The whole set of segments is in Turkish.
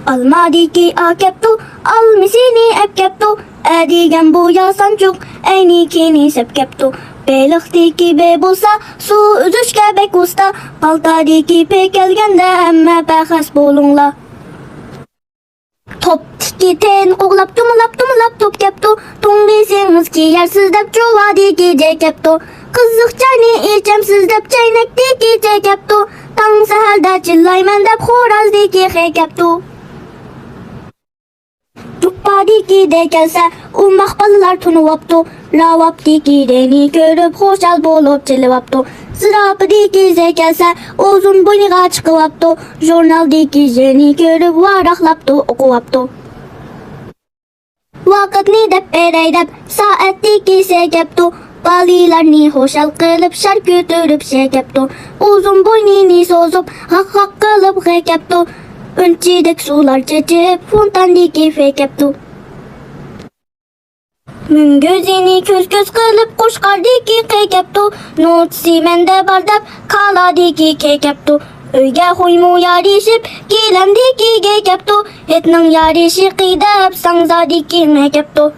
Almadiki akeptu, almisini epkeptu, edigen bu yasancuk, enikini sepkeptu. Beliktiki be bulsa, su üzüşke bek usta, paltadiki pek gelgende emme behas bulunla. Top tiki ten oğlap tumulap top keptu, tungisiniz ki yersiz dep çuvadiki cekeptu. Kızık çayni içemsiz dep çaynektiki cekeptu, tang sehelde çillaymen dep horazdiki hekeptu. Cuppadiki de gelse ummak balılar tunuvaptu, lavapdiki deni görüp hoşal bulup çilivaptu. Sırapdiki ze gelse uzun boyniga çıkıvaptu, jurnaldiki jeni görüp varaklaptu okuvaptu. Vakitni dep ereydep saatdiki sekeptu, balilarni hoşal kılıp şark götürüp sekeptu. Uzun boynini sozup hak kılıp hekeptu. Önçidek sular çeçip fontandiki fekeptu. Mün gözini köz kılıp kuşkardiki kekeptu. Not simende bardap kaladiki kekeptu. Öyge huymu yarışıp gilemdiki gekeptu. Etnang yarışı qidep sangzadiki mekeptu.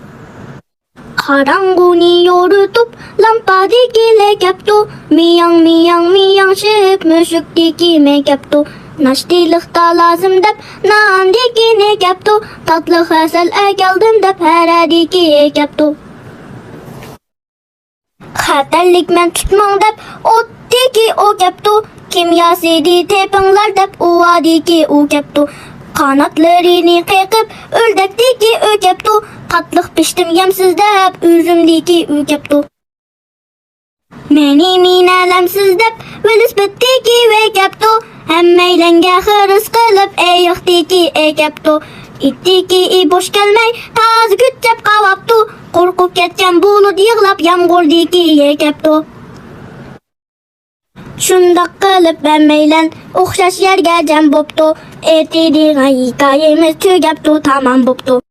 Karanguni yorutup lampadiki lekeptu. Miyang şıp müşüktiki mekeptu. Naştilikta lazım dep nandiki ne keptu. Tatlı hasel geldim dep herediki ekeptu. Haterlik men tutmang dep ottiki o keptu. Kimyasidi tepingler dep uvadiki u keptu. Kanatlarını kekip öldektiki ö keptu. Katlık piştim yemsiz dep üzümdiki u keptu. Meni minelemsiz dep velisbettiki ve keptu. Hemmeylenge hırız kılıp eyiktiki ekeptu. İttiki boş gelmey taz gütcep kavaptu. Korkup ketken bulut yığlap yamgurdiki ekeptu. Şundak kılıp hemmeylen okşaş yerge cem boptu. Ettiğin hikayemiz tügeptu tamam boptu.